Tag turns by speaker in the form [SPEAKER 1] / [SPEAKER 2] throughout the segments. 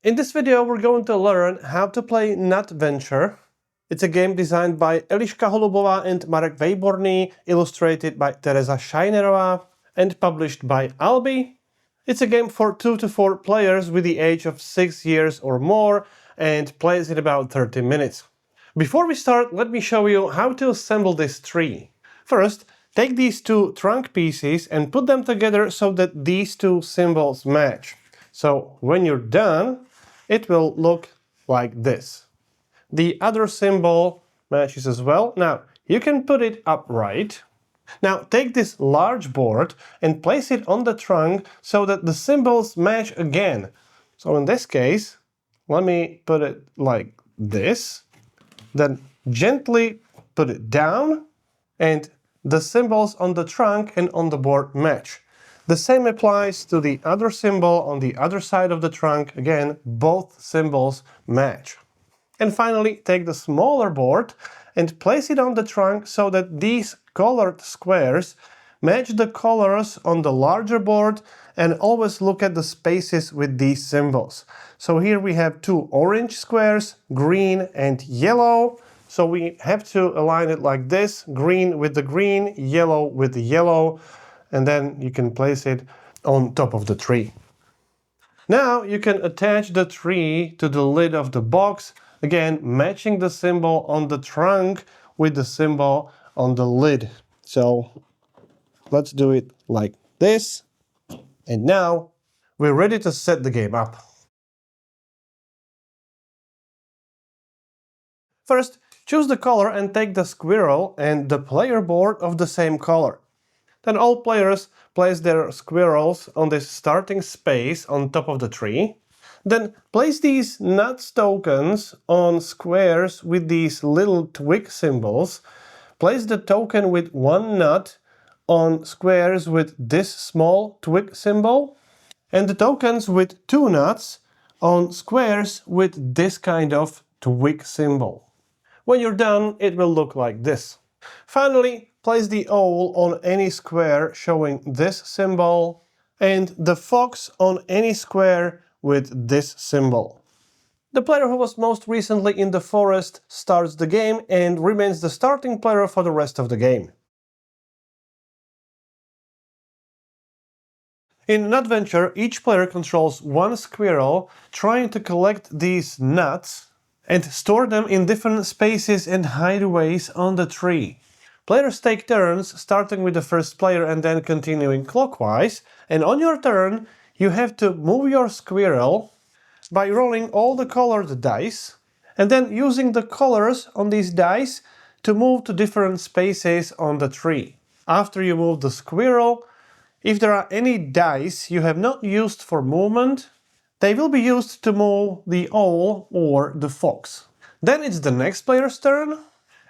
[SPEAKER 1] In this video we're going to learn how to play Nutventure. It's a game designed by Eliška Holubová and Marek Vejborný, illustrated by Tereza Scheinerová, and published by Albi. It's a game for 2 to 4 players with the age of 6 years or more and plays in about 30 minutes. Before we start, let me show you how to assemble this tree. First, take these two trunk pieces and put them together so that these two symbols match. So when you're done, it will look like this. The other symbol matches as well. Now, you can put it upright. Now, take this large board and place it on the trunk so that the symbols match again. So in this case, let me put it like this. Then gently put it down, and the symbols on the trunk and on the board match. The same applies to the other symbol on the other side of the trunk. Again, both symbols match. And finally, take the smaller board and place it on the trunk so that these colored squares match the colors on the larger board, and always look at the spaces with these symbols. So here we have two orange squares, green and yellow. So we have to align it like this, green with the green, yellow with the yellow, and then you can place it on top of the tree. Now you can attach the tree to the lid of the box, again matching the symbol on the trunk with the symbol on the lid. So let's do it like this. And now we're ready to set the game up. First, choose the color and take the squirrel and the player board of the same color. Then all players place their squirrels on this starting space on top of the tree. Then place these nuts tokens on squares with these little twig symbols. Place the token with one nut on squares with this small twig symbol, and the tokens with two nuts on squares with this kind of twig symbol. When you're done, it will look like this. Finally, place the owl on any square showing this symbol, and the fox on any square with this symbol. The player who was most recently in the forest starts the game and remains the starting player for the rest of the game. In Nutventure, each player controls one squirrel, trying to collect these nuts and store them in different spaces and hideaways on the tree. Players take turns, starting with the first player and then continuing clockwise, and on your turn you have to move your squirrel by rolling all the colored dice, and then using the colors on these dice to move to different spaces on the tree. After you move the squirrel, if there are any dice you have not used for movement, they will be used to move the owl or the fox. Then it's the next player's turn,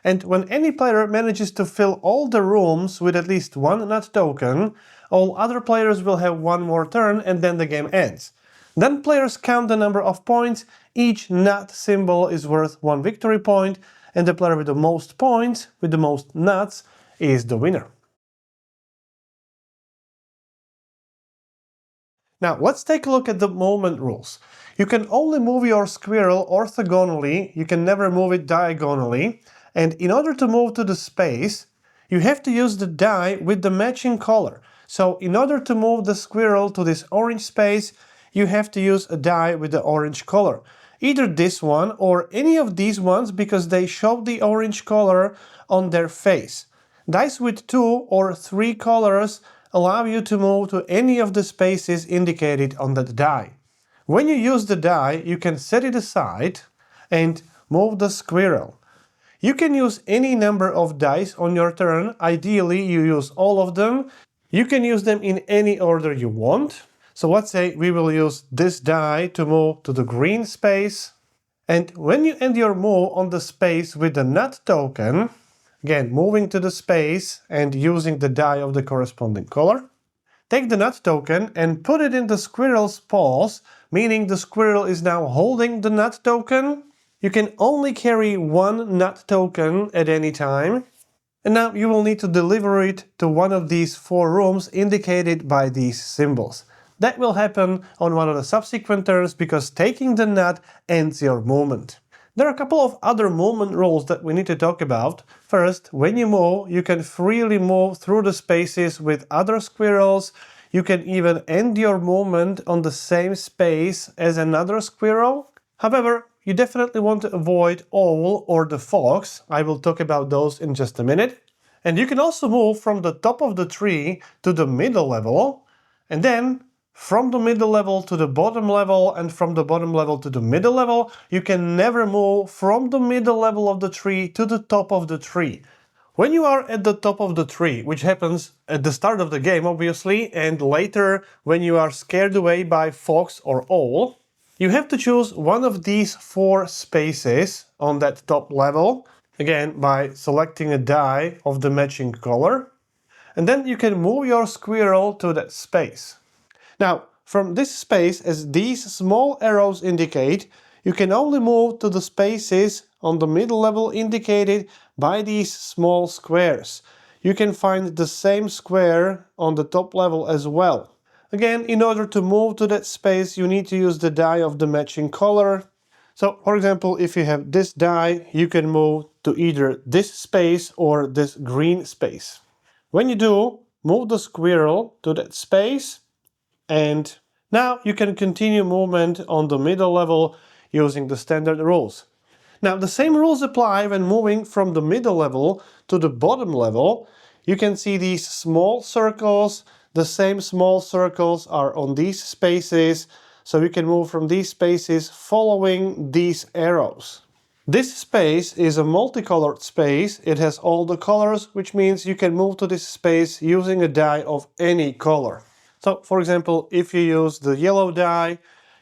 [SPEAKER 1] and when any player manages to fill all the rooms with at least one nut token, all other players will have one more turn and then the game ends. Then players count the number of points. Each nut symbol is worth 1 victory point, and the player with the most points, with the most nuts, is the winner. Now let's take a look at the movement rules. You can only move your squirrel orthogonally, you can never move it diagonally, and in order to move to the space, you have to use the die with the matching color. So in order to move the squirrel to this orange space, you have to use a die with the orange color. Either this one or any of these ones, because they show the orange color on their face. Dice with 2 or 3 colors allow you to move to any of the spaces indicated on that die. When you use the die, you can set it aside and move the squirrel. You can use any number of dice on your turn. Ideally, you use all of them. You can use them in any order you want. So let's say we will use this die to move to the green space. And when you end your move on the space with the nut token, again, moving to the space and using the die of the corresponding color, take the nut token and put it in the squirrel's paws, meaning the squirrel is now holding the nut token. You can only carry one nut token at any time. And now you will need to deliver it to one of these 4 rooms indicated by these symbols. That will happen on one of the subsequent turns because taking the nut ends your movement. There are a couple of other movement rules that we need to talk about. First, when you move, you can freely move through the spaces with other squirrels. You can even end your movement on the same space as another squirrel. However, you definitely want to avoid owl or the fox. I will talk about those in just a minute. And you can also move from the top of the tree to the middle level, and then from the middle level to the bottom level, and from the bottom level to the middle level. You can never move from the middle level of the tree to the top of the tree. When you are at the top of the tree, which happens at the start of the game obviously, and later when you are scared away by fox or owl, you have to choose one of these 4 spaces on that top level, again by selecting a die of the matching color, and then you can move your squirrel to that space. Now, from this space, as these small arrows indicate, you can only move to the spaces on the middle level indicated by these small squares. You can find the same square on the top level as well. Again, in order to move to that space, you need to use the die of the matching color. So, for example, if you have this die, you can move to either this space or this green space. When you do, move the squirrel to that space, and now you can continue movement on the middle level using the standard rules. Now, the same rules apply when moving from the middle level to the bottom level. You can see these small circles. The same small circles are on these spaces, so you can move from these spaces following these arrows. This space is a multicolored space. It has all the colors, which means you can move to this space using a die of any color. So, for example, if you use the yellow die,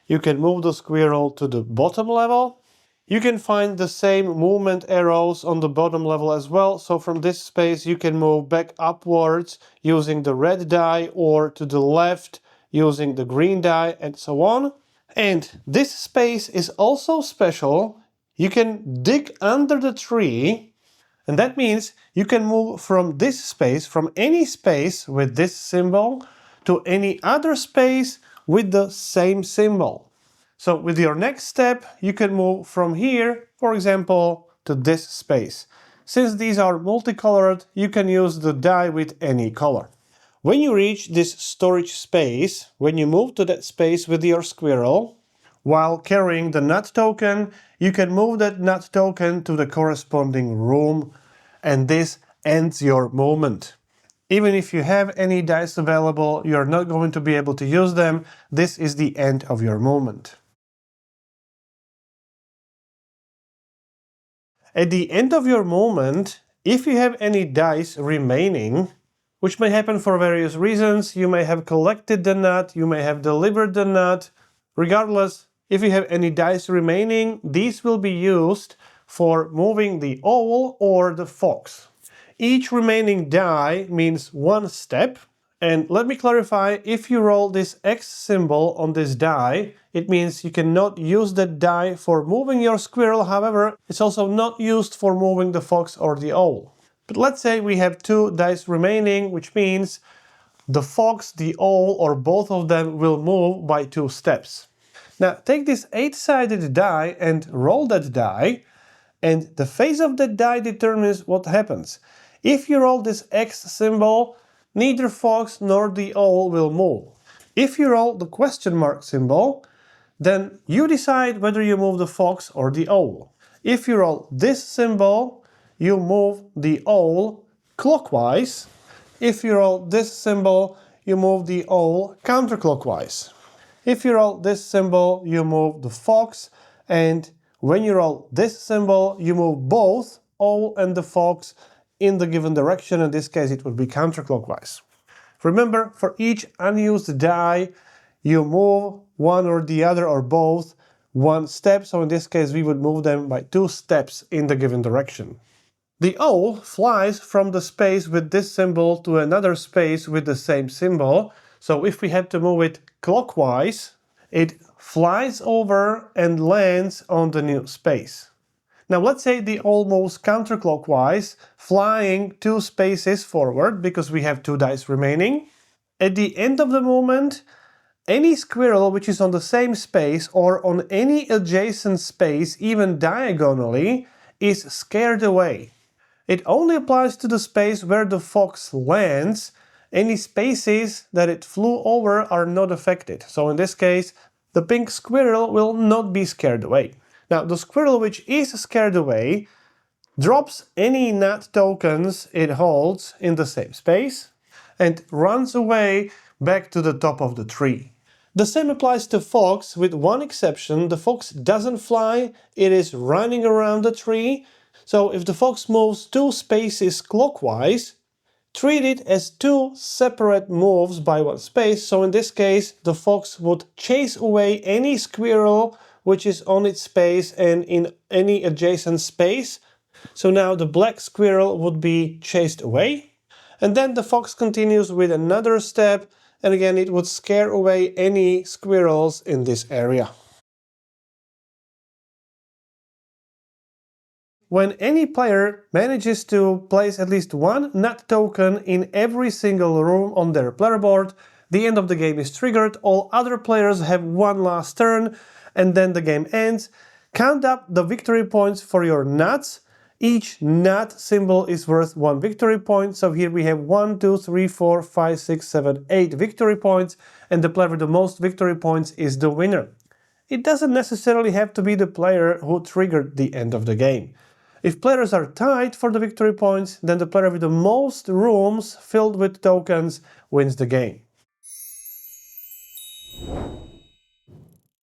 [SPEAKER 1] you can move the squirrel to the bottom level. You can find the same movement arrows on the bottom level as well. So from this space you can move back upwards using the red die, or to the left using the green die, and so on. And this space is also special. You can dig under the tree, and that means you can move from this space, from any space with this symbol, to any other space with the same symbol. So with your next step, you can move from here, for example, to this space. Since these are multicolored, you can use the die with any color. When you reach this storage space, when you move to that space with your squirrel, while carrying the nut token, you can move that nut token to the corresponding room, and this ends your movement. Even if you have any dice available, you're not going to be able to use them. This is the end of your movement. At the end of your movement, if you have any dice remaining, which may happen for various reasons, you may have collected the nut, you may have delivered the nut. Regardless, if you have any dice remaining, these will be used for moving the owl or the fox. Each remaining die means 1 step. And let me clarify, if you roll this X symbol on this die, it means you cannot use that die for moving your squirrel. However, it's also not used for moving the fox or the owl. But let's say we have 2 dice remaining, which means the fox, the owl, or both of them will move by 2 steps. Now take this 8-sided die and roll that die, and the face of that die determines what happens. If you roll this X symbol, neither fox nor the owl will move. If you roll the question mark symbol, then you decide whether you move the fox or the owl. If you roll this symbol, you move the owl clockwise. If you roll this symbol, you move the owl counterclockwise. If you roll this symbol, you move the fox, and when you roll this symbol, you move both owl and the fox in the given direction. In this case, it would be counterclockwise. Remember, for each unused die, you move one or the other or both 1 step. So in this case, we would move them by 2 steps in the given direction. The owl flies from the space with this symbol to another space with the same symbol. So if we have to move it clockwise, it flies over and lands on the new space. Now let's say the owl moves counterclockwise, flying 2 spaces forward because we have 2 dice remaining. At the end of the movement, any squirrel which is on the same space or on any adjacent space, even diagonally, is scared away. It only applies to the space where the fox lands. Any spaces that it flew over are not affected. So in this case, the pink squirrel will not be scared away. Now, the squirrel which is scared away drops any nut tokens it holds in the same space and runs away back to the top of the tree. The same applies to fox, with one exception. The fox doesn't fly, it is running around the tree. So if the fox moves 2 spaces clockwise, treat it as 2 separate moves by 1 space. So in this case, the fox would chase away any squirrel which is on its space and in any adjacent space. So now the black squirrel would be chased away. And then the fox continues with another step, and again it would scare away any squirrels in this area. When any player manages to place at least 1 nut token in every single room on their player board, the end of the game is triggered. All other players have 1 last turn, and then the game ends. Count up the victory points for your nuts. Each nut symbol is worth 1 victory point. So here we have 1, 2, 3, 4, 5, 6, 7, 8 victory points, and the player with the most victory points is the winner. It doesn't necessarily have to be the player who triggered the end of the game. If players are tied for the victory points, then the player with the most rooms filled with tokens wins the game.